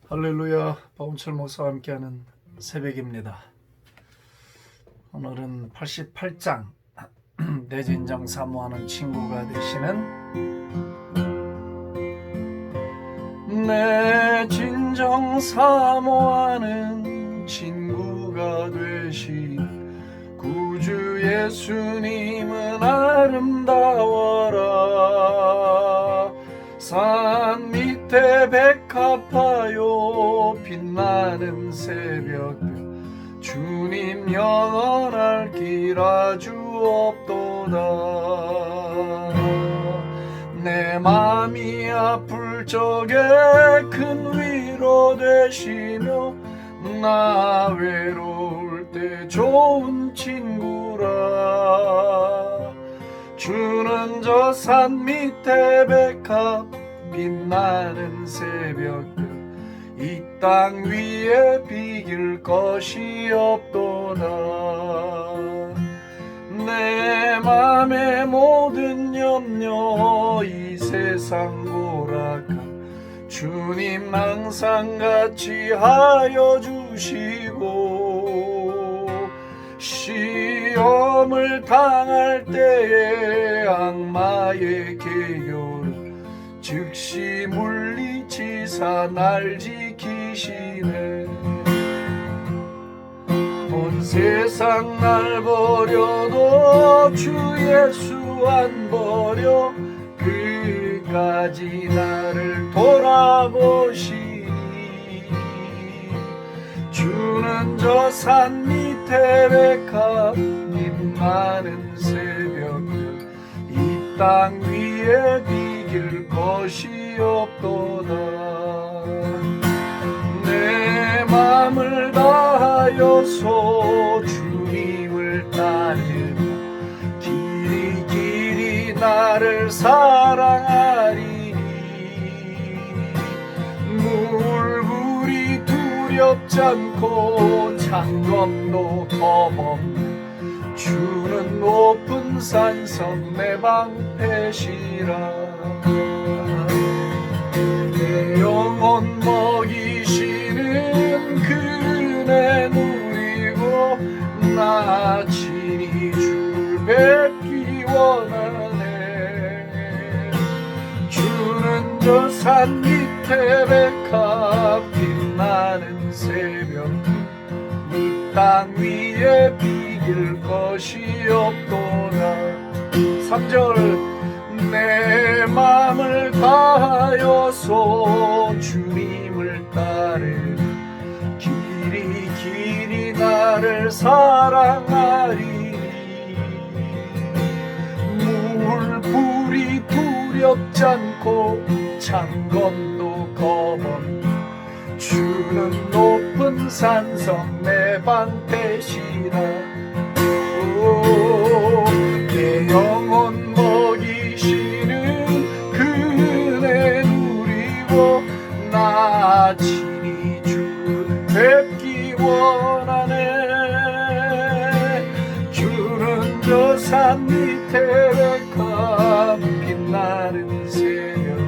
할렐루야. 박운철 목사와 함께하는 새벽입니다. 오늘은 88장 내 진정 사모하는 친구가 되시는, 내 진정 사모하는 친구가 되신 구주 예수님은 아름다워라. 산 밑에 백합화요 빛나는 새벽별, 주님 영원할 길 아주 없도다. 내 맘이 아플 적에 큰 위로 되시며, 나 외로울 때 좋은 친구라. 주는 저 산 밑에 백합 빛나는 새벽별, 이 땅 위에 비길 것이 없도다. 내 맘의 모든 염려 이 세상 고락함, 주님 항상 같이 하여 주시고, 시험을 당할 때에 악마의 계교를 즉시 물리치사 날 지키시네. 온 세상 날 버려도 주 예수 안 버려 끝까지 나를 돌아보시니, 주는 저 산 밑에 백합 빛나는 새벽별, 이 땅 위에 비길 것이 없도다. 내 맘을 다하여서 주님을 따르며 길이 길이 나를 사랑하리니, 물불이 두렵지 않고 창검도 겁없는 주는 높은 산성 내 방패시라. 내 영혼 먹이시는 그네 누리고, 나 친히 주를 뵙기 원하네. 주는 저 산 밑에 백합 빛나는 새벽, 이 땅 위에 비길 것이 없도다. 3절 내 맘을 다하여서 주님을 따르며 길이 길이 나를 사랑하리니, 물불이 두렵지 않고 창검도 겁없는 주는 높은 산성 내 방패시라. 내 영혼 먹이시는 그네 누리고, 나 친히 주를 뵙기 원하네. 주는 저 산 밑에 백합 빛나는 새벽,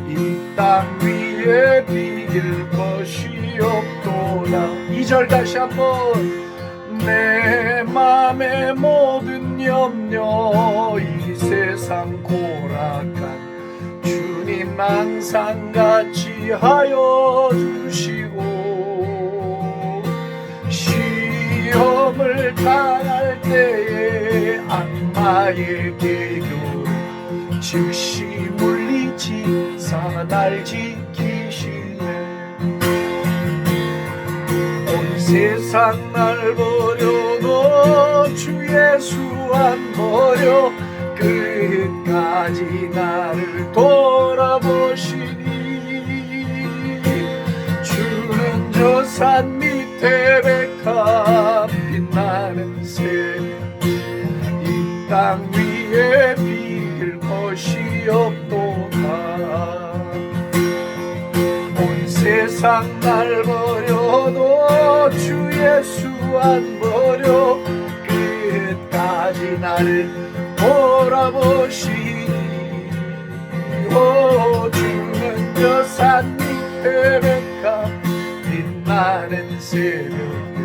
이 땅 위에 비길 것이 없도다. 2절 다시 한번. 내 맘의 모든 염려 이 세상 고락한, 주님 항상 같이 하여 주시고, 시험을 당할 때에 악마의 계교를 즉시 물리치사 날 지키시네. 온 세상 날 버려도 주 예수 안 버려 끝까지 나를 돌아보시니, 주는 저 산 밑에 백합 빛나는 새벽, 이 땅 위에 비길 것이 없도다. 온 세상 날 버려도 주 예수 안 버려 끝까지 나를 돌아보시니, 주는 저 산 밑에 백합 빛나는 새벽들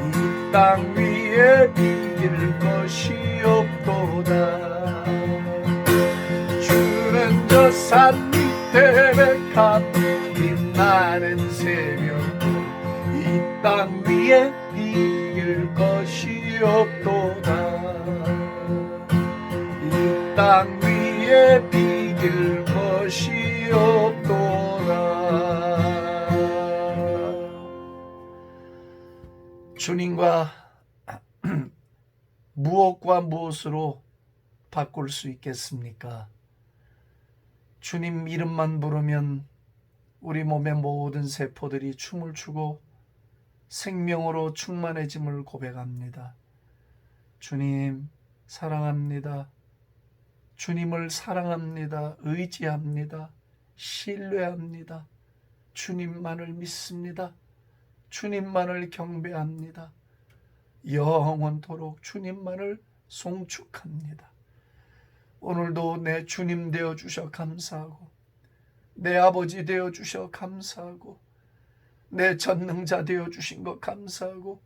이 땅 위에 비길 것이 없도다. 주는 저 산 밑에 백합 빛나는 새벽들 이 땅 위에 비길 것이 없도다. 이 땅 위에 비길 것이 없도다. 주님과 무엇과 무엇으로 바꿀 수 있겠습니까? 주님 이름만 부르면 우리 몸의 모든 세포들이 춤을 추고 생명으로 충만해짐을 고백합니다. 주님 사랑합니다. 주님을 사랑합니다. 의지합니다. 신뢰합니다. 주님만을 믿습니다. 주님만을 경배합니다. 영원토록 주님만을 송축합니다. 오늘도 내 주님 되어 주셔 감사하고, 내 아버지 되어 주셔 감사하고, 내 전능자 되어 주신 것 감사하고,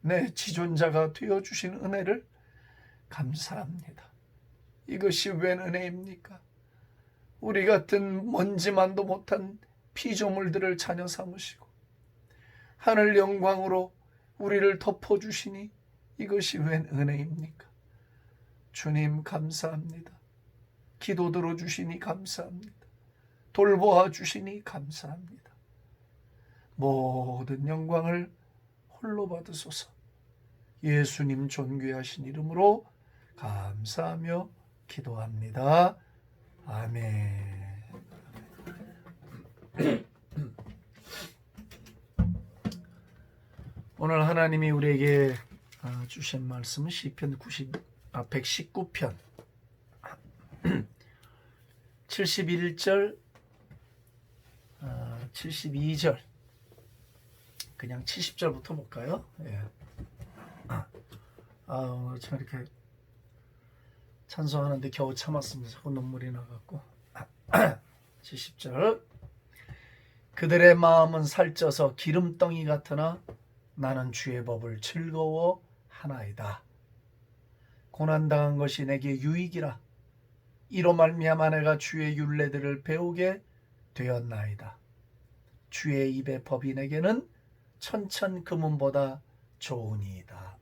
내 지존자가 되어 주신 은혜를 감사합니다. 이것이 웬 은혜입니까? 우리 같은 먼지만도 못한 피조물들을 자녀 삼으시고 하늘 영광으로 우리를 덮어주시니 이것이 웬 은혜입니까? 주님 감사합니다. 기도 들어주시니 감사합니다. 돌보아 주시니 감사합니다. 모든 영광을 홀로 받으소서. 예수님 존귀하신 이름으로 감사하며 기도합니다. 아멘. 오늘 하나님이 우리에게 주신 말씀은 시편 119편 71절 72절 그냥 70절부터 볼까요? 예. 참 이렇게 찬송하는데 겨우 참았습니다. 자꾸 눈물이 나갖고 70절 그들의 마음은 살쪄서 기름덩이 같으나 나는 주의 법을 즐거워하나이다. 고난당한 것이 내게 유익이라. 이로 말미암아 내가 주의 율례들을 배우게 되었나이다. 주의 입의 법이 내게는 천천금은보다 좋으니이다.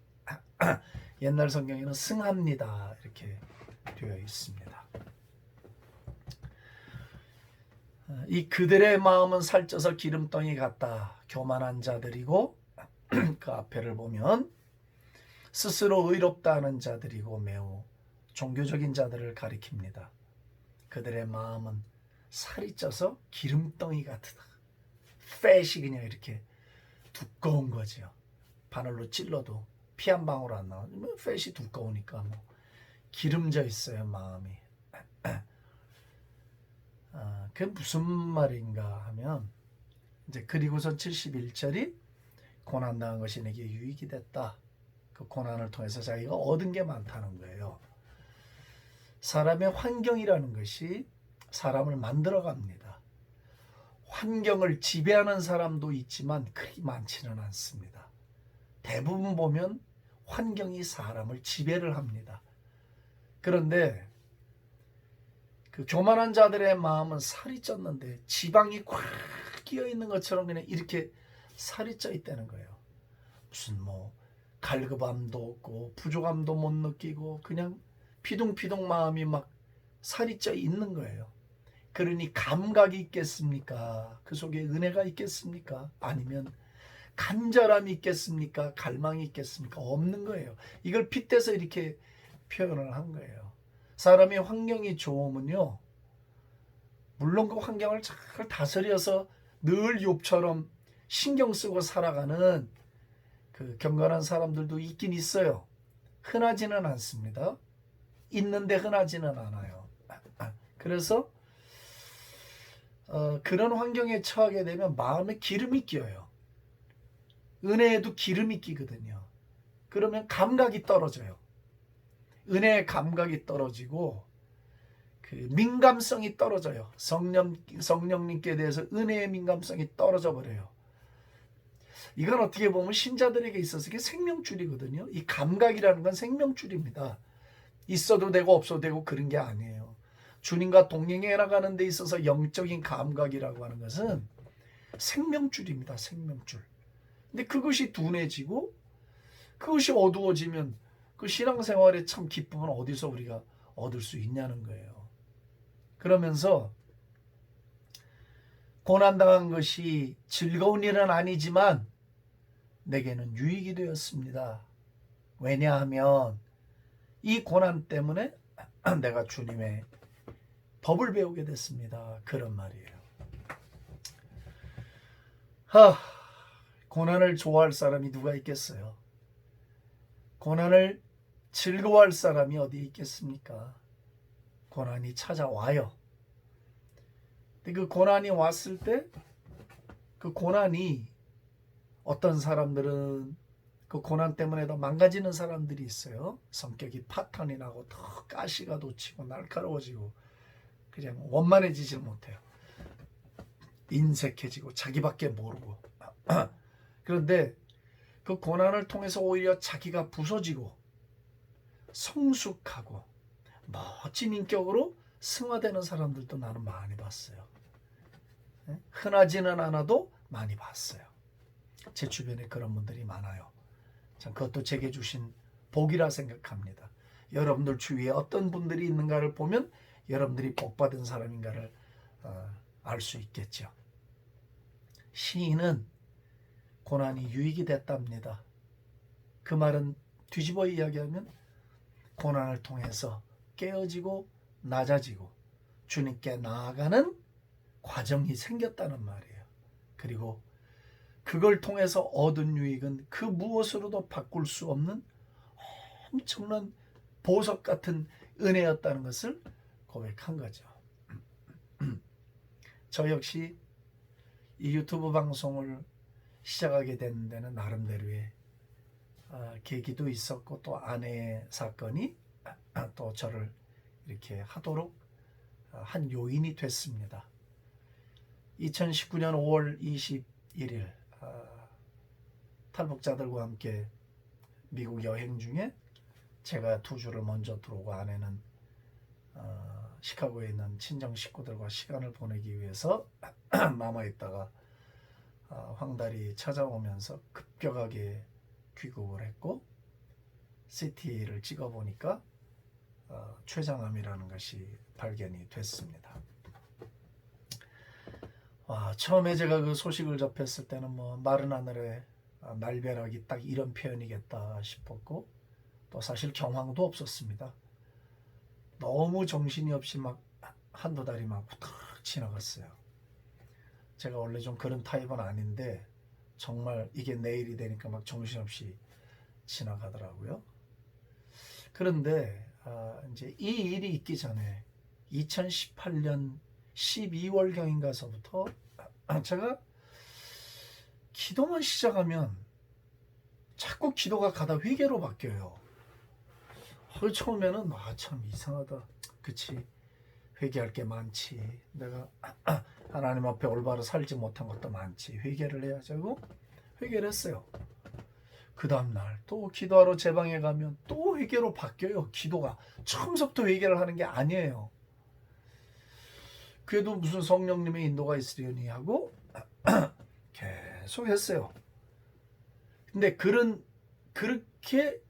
옛날 성경에는 승합니다 이렇게 되어 있습니다. 이 그들의 마음은 살쪄서 기름덩이 같다. 교만한 자들이고 그 앞에를 보면 스스로 의롭다 하는 자들이고 매우 종교적인 자들을 가리킵니다. 그들의 마음은 살이 쪄서 기름덩이 같다. 팻이 그냥 이렇게 두꺼운 거죠. 바늘로 찔러도 피 한 방울 안 나와. 팻이 두꺼우니까 뭐 기름져 있어요 마음이. 그게 무슨 말인가 하면 이제 그리고선 71절이 고난당한 것이 내게 유익이 됐다. 그 고난을 통해서 자기가 얻은 게 많다는 거예요. 사람의 환경이라는 것이 사람을 만들어갑니다. 환경을 지배하는 사람도 있지만 그리 많지는 않습니다. 대부분 보면 환경이 사람을 지배를 합니다. 그런데 그 교만한 자들의 마음은 살이 쪘는데 지방이 꽉 끼어 있는 것처럼 그냥 이렇게 살이 쪄 있다는 거예요. 무슨 뭐 갈급함도 없고 부족함도 못 느끼고 그냥 피둥피둥 마음이 막 살이 쪄 있는 거예요. 그러니 감각이 있겠습니까? 그 속에 은혜가 있겠습니까? 아니면 간절함이 있겠습니까? 갈망이 있겠습니까? 없는 거예요. 이걸 빗대서 이렇게 표현을 한 거예요. 사람의 환경이 좋으면요, 물론 그 환경을 잘 다스려서 늘 욥처럼 신경 쓰고 살아가는 그 경건한 사람들도 있긴 있어요. 흔하지는 않습니다. 있는데 흔하지는 않아요. 그래서 그런 환경에 처하게 되면 마음에 기름이 끼어요. 은혜에도 기름이 끼거든요. 그러면 감각이 떨어져요. 은혜의 감각이 떨어지고 그 민감성이 떨어져요. 성령님께 대해서 은혜의 민감성이 떨어져 버려요. 이건 어떻게 보면 신자들에게 있어서 이게 생명줄이거든요. 이 감각이라는 건 생명줄입니다. 있어도 되고 없어도 되고 그런 게 아니에요. 주님과 동행해 나가는 데 있어서 영적인 감각이라고 하는 것은 생명줄입니다. 생명줄. 근데 그것이 둔해지고 그것이 어두워지면 그 신앙생활의 참 기쁨은 어디서 우리가 얻을 수 있냐는 거예요. 그러면서 고난당한 것이 즐거운 일은 아니지만 내게는 유익이 되었습니다. 왜냐하면 이 고난 때문에 내가 주님의 법을 배우게 됐습니다. 그런 말이에요. 고난을 좋아할 사람이 누가 있겠어요? 고난을 즐거워할 사람이 어디 있겠습니까? 고난이 찾아와요. 근데 그 고난이 왔을 때 그 고난이 어떤 사람들은 그 고난 때문에 더 망가지는 사람들이 있어요. 성격이 파탄이 나고 더 가시가 돋치고 날카로워지고 그냥 원만해지질 못해요. 인색해지고 자기밖에 모르고. 그런데 그 고난을 통해서 오히려 자기가 부서지고 성숙하고 멋진 인격으로 승화되는 사람들도 나는 많이 봤어요. 흔하지는 않아도 많이 봤어요. 제 주변에 그런 분들이 많아요. 참 그것도 제게 주신 복이라 생각합니다. 여러분들 주위에 어떤 분들이 있는가를 보면 여러분들이 복받은 사람인가를 알 수 있겠죠. 시인은 고난이 유익이 됐답니다. 그 말은 뒤집어 이야기하면 고난을 통해서 깨어지고 낮아지고 주님께 나아가는 과정이 생겼다는 말이에요. 그리고 그걸 통해서 얻은 유익은 그 무엇으로도 바꿀 수 없는 엄청난 보석 같은 은혜였다는 것을 고백한 거죠. 저 역시 이 유튜브 방송을 시작하게 된 데는 나름대로의 계기도 있었고 또 아내의 사건이 또 저를 이렇게 하도록 한 요인이 됐습니다. 2019년 5월 21일 탈북자들과 함께 미국 여행 중에 제가 2주를 먼저 들어오고 아내는 시카고에 있는 친정 식구들과 시간을 보내기 위해서 남아있다가 황달이 찾아오면서 급격하게 귀국을 했고 CT를 찍어보니까 췌장암이라는 것이 발견이 됐습니다. 처음에 제가 그 소식을 접했을 때는 뭐 마른 하늘에 날벼락이 딱 이런 표현이겠다 싶었고 또 사실 경황도 없었습니다. 너무 정신이 없이 막 한두 달이 막 후딱 지나갔어요. 제가 원래 좀 그런 타입은 아닌데 정말 이게 내일이 되니까 막 정신없이 지나가더라고요. 그런데 이제 이 일이 있기 전에 2018년 12월경인가서부터 제가 기도만 시작하면 자꾸 기도가 가다 회개로 바뀌어요. 처음에는 참 이상하다. 그치, 회개할 게 많지. 내가 하나님 앞에 올바로 살지 못한 것도 많지. 회개를 해야지 하고 회개를 했어요. 그 다음날 또 기도하러 제 방에 가면 또 회개로 바뀌어요. 기도가 처음부터 회개를 하는 게 아니에요. 그래도 무슨 성령님의 인도가 있으려니 하고 계속 했어요. 근데 그렇게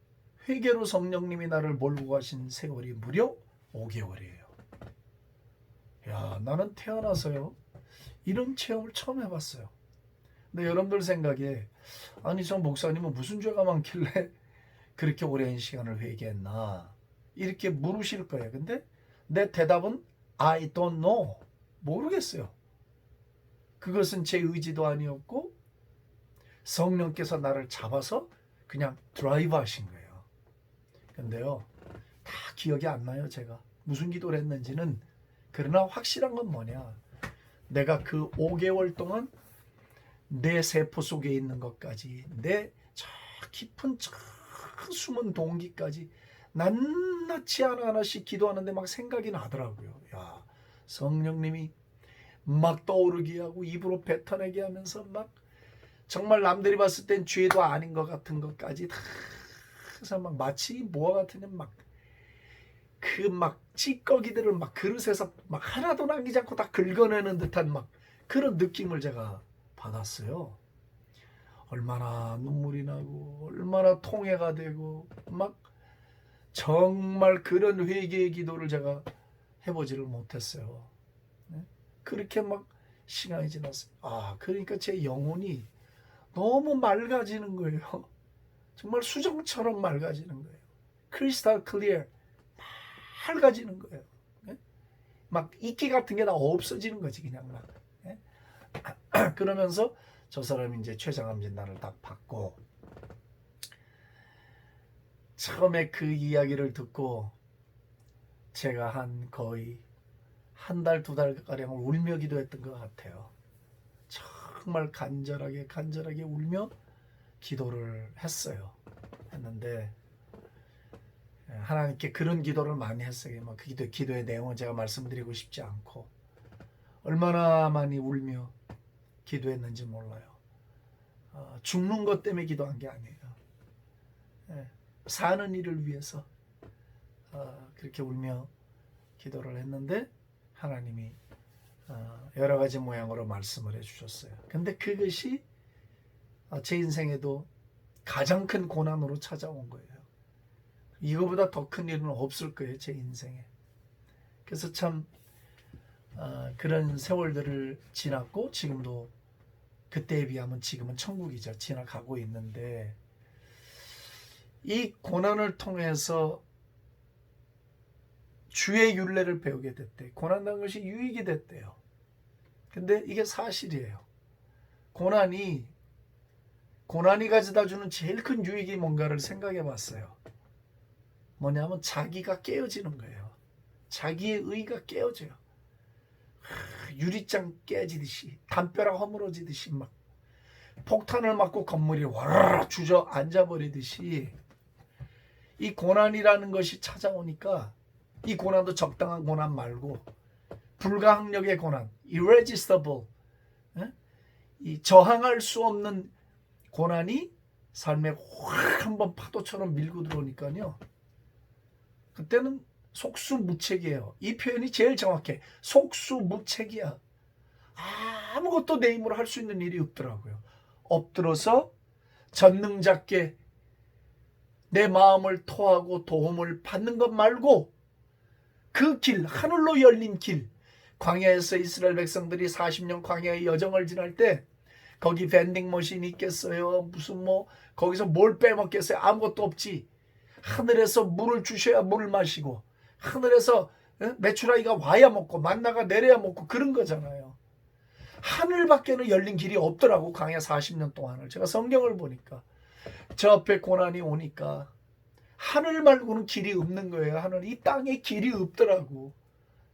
회개로 성령님이 나를 몰고 가신 세월이 무려 5개월이에요. 야, 나는 태어나서요 이런 체험을 처음 해봤어요. 근데 여러분들 생각에 아니 저 목사님은 무슨 죄가 많길래 그렇게 오랜 시간을 회개했나 이렇게 물으실 거예요. 근데 내 대답은 I don't know. 모르겠어요. 그것은 제 의지도 아니었고 성령께서 나를 잡아서 그냥 드라이브 하신 거예요. 근데요 다 기억이 안 나요. 제가 무슨 기도를 했는지는. 그러나 확실한 건 뭐냐, 내가 그 5개월 동안 내 세포 속에 있는 것까지 내 저 깊은 저 숨은 동기까지 낱낱이 하나하나씩 기도하는데 막 생각이 나더라고요. 야, 성령님이 막 떠오르게 하고 입으로 뱉어내게 하면서 막 정말 남들이 봤을 땐 죄도 아닌 것 같은 것까지 다 해서 막 마치 뭐와 같으면 막 그 막 찌꺼기들을 막 그릇에서 막 하나도 남기지 않고 다 긁어내는 듯한 막 그런 느낌을 제가 받았어요. 얼마나 눈물이 나고 얼마나 통해가 되고 막 정말 그런 회개의 기도를 제가 해보지를 못했어요. 네? 그렇게 막 시간이 지났어요. 그러니까 제 영혼이 너무 맑아지는 거예요. 정말 수정처럼 맑아지는 거예요. 크리스탈 클리어 맑아지는 거예요. 네? 막 이끼 같은 게 다 없어지는 거지 그냥 막. 네? 그러면서 저 사람이 이제 췌장암 진단을 딱 받고 처음에 그 이야기를 듣고 제가 거의 한 달, 두 달가량을 울며 기도했던 것 같아요. 정말 간절하게 울며 기도를 했는데 하나님께 그런 기도를 많이 했어요. 그 기도의 내용은 제가 말씀드리고 싶지 않고 얼마나 많이 울며 기도했는지 몰라요. 죽는 것 때문에 기도한 게 아니에요. 사는 일을 위해서 그렇게 울며 기도를 했는데 하나님이 여러 가지 모양으로 말씀을 해주셨어요. 근데 그것이 제 인생에도 가장 큰 고난으로 찾아온 거예요. 이거보다 더 큰 일은 없을 거예요, 제 인생에. 그래서 참 그런 세월들을 지났고 지금도 그때에 비하면 지금은 천국이죠. 지나가고 있는데 이 고난을 통해서 주의 율례를 배우게 됐대. 고난이라는 것이 유익이 됐대요. 근데 이게 사실이에요. 고난이 가져다 주는 제일 큰 유익이 뭔가를 생각해 봤어요. 뭐냐면 자기가 깨어지는 거예요. 자기의 의가 깨어져요. 유리장 깨지듯이 담벼락 허물어지듯이 막 폭탄을 맞고 건물이 와르르 주저앉아 버리듯이 이 고난이라는 것이 찾아오니까 이 고난도 적당한 고난 말고 불가항력의 고난, irresistible, 이 저항할 수 없는 고난이 삶에 확 한번 파도처럼 밀고 들어오니까요. 그때는 속수무책이에요. 이 표현이 제일 정확해. 속수무책이야. 아무것도 내 힘으로 할 수 있는 일이 없더라고요. 엎드려서 전능자께 내 마음을 토하고 도움을 받는 것 말고 그 길, 하늘로 열린 길, 광야에서 이스라엘 백성들이 40년 광야의 여정을 지날 때 거기 밴딩 머신이 있겠어요? 무슨 거기서 뭘 빼먹겠어요? 아무것도 없지. 하늘에서 물을 주셔야 물을 마시고 하늘에서 메추라기가 와야 먹고 만나가 내려야 먹고 그런 거잖아요. 하늘 밖에는 열린 길이 없더라고. 광야 40년 동안을 제가 성경을 보니까 저 앞에 고난이 오니까 하늘 말고는 길이 없는 거예요. 하늘 이 땅에 길이 없더라고.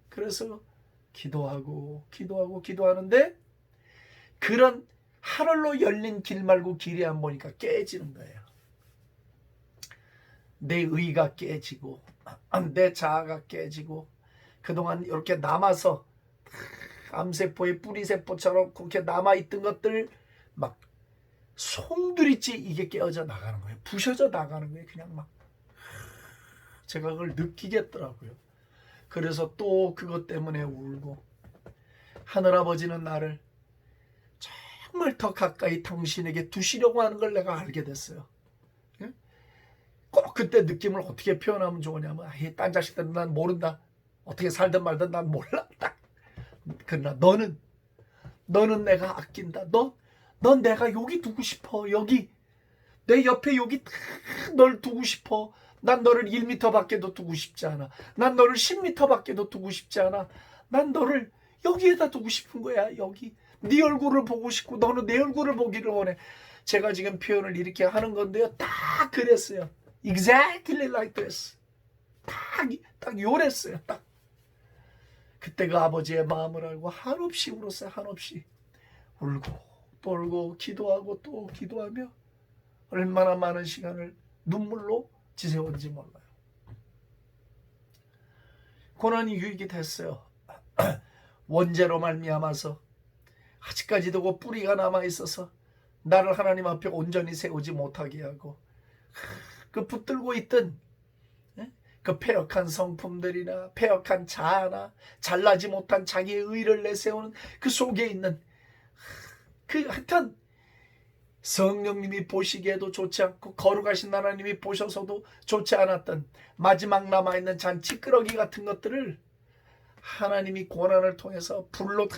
그래서 기도하는데 그런 하늘로 열린 길 말고 길이 안 보니까 깨지는 거예요. 내 의가 깨지고 내 자아가 깨지고 그동안 이렇게 남아서 암세포의 뿌리세포처럼 그렇게 남아있던 것들 막 송두리째 이게 깨어져 나가는 거예요. 부셔져 나가는 거예요. 그냥 막 제가 그걸 느끼겠더라고요. 그래서 또 그것 때문에 울고 하늘아버지는 나를 정말 더 가까이 당신에게 두시려고 하는 걸 내가 알게 됐어요. 꼭 그때 느낌을 어떻게 표현하면 좋으냐면 딴 자식들은 난 모른다. 어떻게 살든 말든 난 몰라. 딱. 그러나 너는 내가 아낀다. 넌 내가 여기 두고 싶어. 여기 내 옆에 여기 널 두고 싶어. 난 너를 1m 밖에도 두고 싶지 않아. 난 너를 10m 밖에도 두고 싶지 않아. 난 너를 여기에다 두고 싶은 거야. 여기 네 얼굴을 보고 싶고 너는 내 얼굴을 보기를 원해. 제가 지금 표현을 이렇게 하는 건데요. 딱 그랬어요. Exactly like this. 딱 요랬어요. 딱. 그때 그 아버지의 마음을 알고 한없이 울었어요. 한없이. 울고 또 울고 기도하고 또 기도하며 얼마나 많은 시간을 눈물로 지새운지 몰라요. 고난이 유익이 됐어요. 원죄로 말미암아서 아직까지도 그 뿌리가 남아있어서 나를 하나님 앞에 온전히 세우지 못하게 하고 그 붙들고 있던 그 패역한 성품들이나 패역한 자아나 잘나지 못한 자기의 의를 내세우는 그 속에 있는 그 하여튼 성령님이 보시기에도 좋지 않고 거룩하신 하나님이 보셔서도 좋지 않았던 마지막 남아있는 잔 찌끄러기 같은 것들을 하나님이 고난을 통해서 불로 다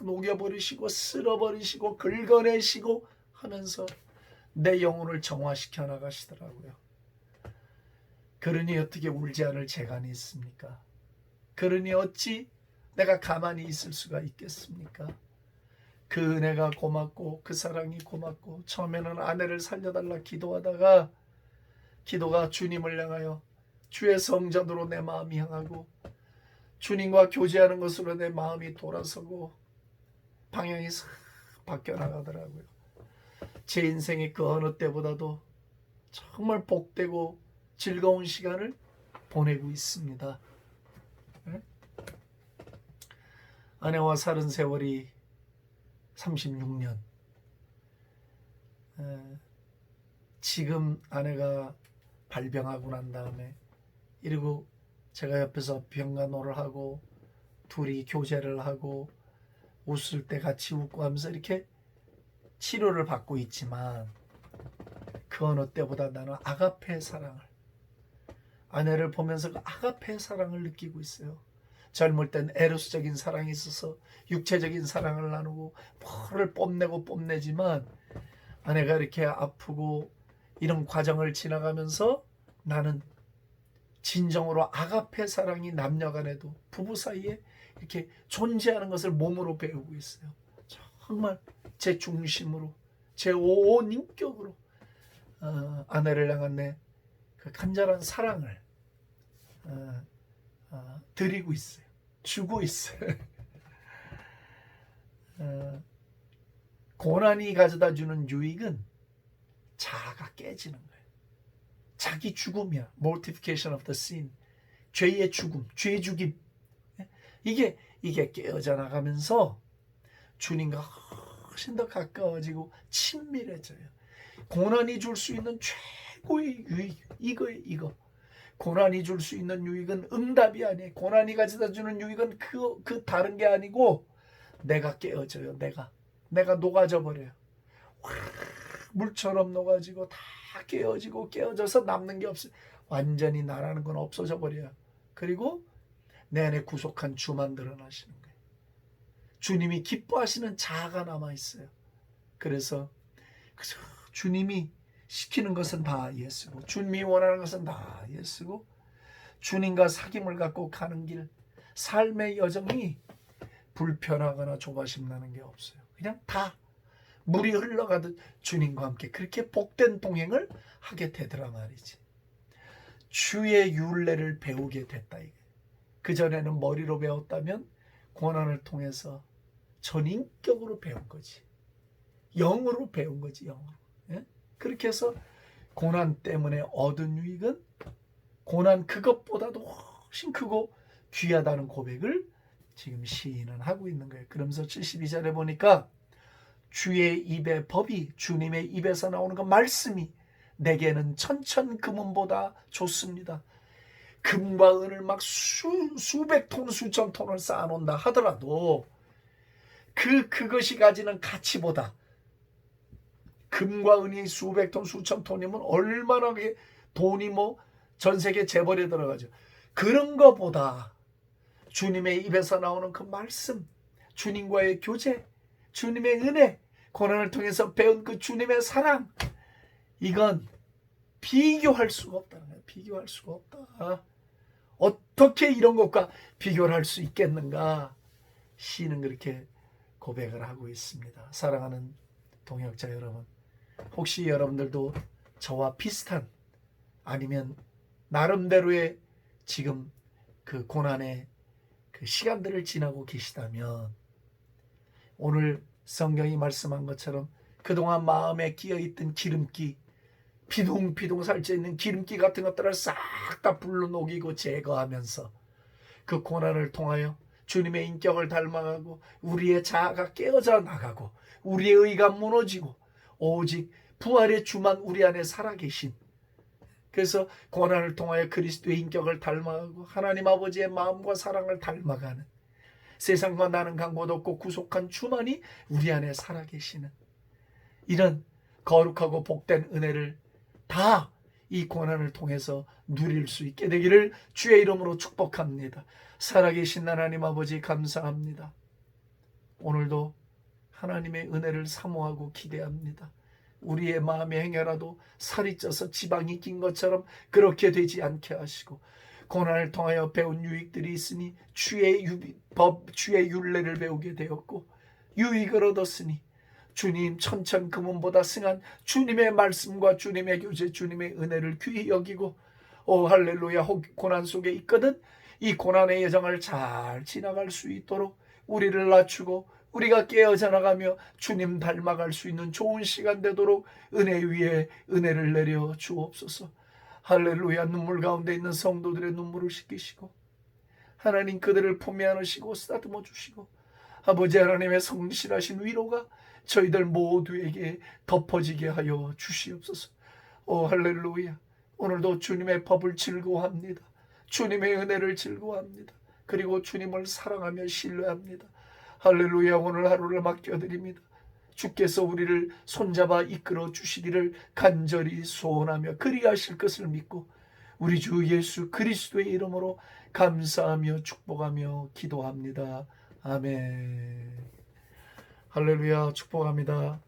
녹여버리시고 쓸어버리시고 긁어내시고 하면서 내 영혼을 정화시켜 나가시더라고요. 그러니 어떻게 울지 않을 재간이 있습니까? 그러니 어찌 내가 가만히 있을 수가 있겠습니까? 그 은혜가 고맙고 그 사랑이 고맙고 처음에는 아내를 살려달라 기도하다가 기도가 주님을 향하여 주의 성전으로 내 마음이 향하고 주님과 교제하는 것으로 내 마음이 돌아서고 방향이 싹 바뀌어 나가더라고요. 제 인생의 그 어느 때보다도 정말 복되고 즐거운 시간을 보내고 있습니다. 아내와 살은 세월이 36년. 지금 아내가 발병하고 난 다음에 이러고 제가 옆에서 병간호를 하고 둘이 교제를 하고 웃을 때 같이 웃고 하면서 이렇게 치료를 받고 있지만 그 어느 때보다 나는 아가페의 사랑을 아내를 보면서 그 아가페의 사랑을 느끼고 있어요. 젊을 땐 에로스적인 사랑이 있어서 육체적인 사랑을 나누고 뭐를 뽐내지만 아내가 이렇게 아프고 이런 과정을 지나가면서 나는 진정으로 아가페 사랑이 남녀간에도 부부 사이에 이렇게 존재하는 것을 몸으로 배우고 있어요. 정말 제 중심으로 제 온 인격으로 아내를 향한 내 그 간절한 사랑을 드리고 있어요. 주고 있어요. 고난이 가져다 주는 유익은 자아가 깨지는 거예요. 자기 죽음이야. Mortification of the sin. 죄의 죽음, 죄 죽임. 이게 깨어져 나가면서 주님과 훨씬 더 가까워지고 친밀해져요. 고난이 줄 수 있는 최고의 유익, 이거. 고난이 줄 수 있는 유익은 응답이 아니에요. 고난이 가져다 주는 유익은 그 다른 게 아니고 내가 깨어져요. 내가 녹아져 버려요. 물처럼 녹아지고 다 깨어져서 남는 게 없어요. 완전히 나라는 건 없어져 버려요. 그리고 내 안에 구속한 주만 드러나시는 거예요. 주님이 기뻐하시는 자아가 남아있어요. 그래서 주님이 시키는 것은 다 예수고 주님이 원하는 것은 다 예수고 주님과 사귐을 갖고 가는 길 삶의 여정이 불편하거나 조바심 나는 게 없어요. 그냥 다 물이 흘러가듯 주님과 함께 그렇게 복된 동행을 하게 되더라 말이지. 주의 율례를 배우게 됐다. 그전에는 머리로 배웠다면 고난을 통해서 전인격으로 배운 거지. 영으로 배운 거지. 영으로. 예? 그렇게 해서 고난 때문에 얻은 유익은 고난 그것보다도 훨씬 크고 귀하다는 고백을 지금 시인은 하고 있는 거예요. 그러면서 72절에 보니까 주의 입의 법이 주님의 입에서 나오는 그 말씀이 내게는 천천금은보다 좋습니다. 금과 은을 막 수백 톤 수천 톤을 쌓아놓는다 하더라도 그것이 가지는 가치보다 금과 은이 수백 톤 수천 톤이면 얼마나 돈이 전 세계 재벌에 들어가죠. 그런 거보다 주님의 입에서 나오는 그 말씀, 주님과의 교제, 주님의 은혜, 고난을 통해서 배운 그 주님의 사랑, 이건 비교할 수가 없다는 거예요. 비교할 수가 없다. 어떻게 이런 것과 비교를 할 수 있겠는가? 시는 그렇게 고백을 하고 있습니다. 사랑하는 동역자 여러분, 혹시 여러분들도 저와 비슷한 아니면 나름대로의 지금 그 고난의 그 시간들을 지나고 계시다면 오늘 성경이 말씀한 것처럼 그동안 마음에 끼어있던 기름기, 비둥비둥 살쪄있는 기름기 같은 것들을 싹 다 불로 녹이고 제거하면서 그 고난을 통하여 주님의 인격을 닮아가고 우리의 자아가 깨어져 나가고 우리의 의가 무너지고 오직 부활의 주만 우리 안에 살아계신, 그래서 고난을 통하여 그리스도의 인격을 닮아가고 하나님 아버지의 마음과 사랑을 닮아가는, 세상과 나는 간 곳 없고 구속한 주만이 우리 안에 살아계시는 이런 거룩하고 복된 은혜를 다 이 고난을 통해서 누릴 수 있게 되기를 주의 이름으로 축복합니다. 살아계신 하나님 아버지 감사합니다. 오늘도 하나님의 은혜를 사모하고 기대합니다. 우리의 마음의 행여라도 살이 쪄서 지방이 낀 것처럼 그렇게 되지 않게 하시고, 고난을 통하여 배운 유익들이 있으니 주의 주의 율례를 배우게 되었고 유익을 얻었으니 주님 천천 금은보다 승한 주님의 말씀과 주님의 교제, 주님의 은혜를 귀히 여기고, 오 할렐루야, 고난 속에 있거든 이 고난의 여정을 잘 지나갈 수 있도록 우리를 낮추고 우리가 깨어져 나가며 주님 닮아갈 수 있는 좋은 시간 되도록 은혜 위에 은혜를 내려 주옵소서. 할렐루야. 눈물 가운데 있는 성도들의 눈물을 씻기시고 하나님 그들을 품에 안으시고 쓰다듬어 주시고, 아버지 하나님의 성실하신 위로가 저희들 모두에게 덮어지게 하여 주시옵소서. 오 할렐루야. 오늘도 주님의 법을 즐거워합니다. 주님의 은혜를 즐거워합니다. 그리고 주님을 사랑하며 신뢰합니다. 할렐루야. 오늘 하루를 맡겨드립니다. 주께서 우리를 손잡아 이끌어 주시기를 간절히 소원하며 그리하실 것을 믿고 우리 주 예수 그리스도의 이름으로 감사하며 축복하며 기도합니다. 아멘. 할렐루야. 축복합니다.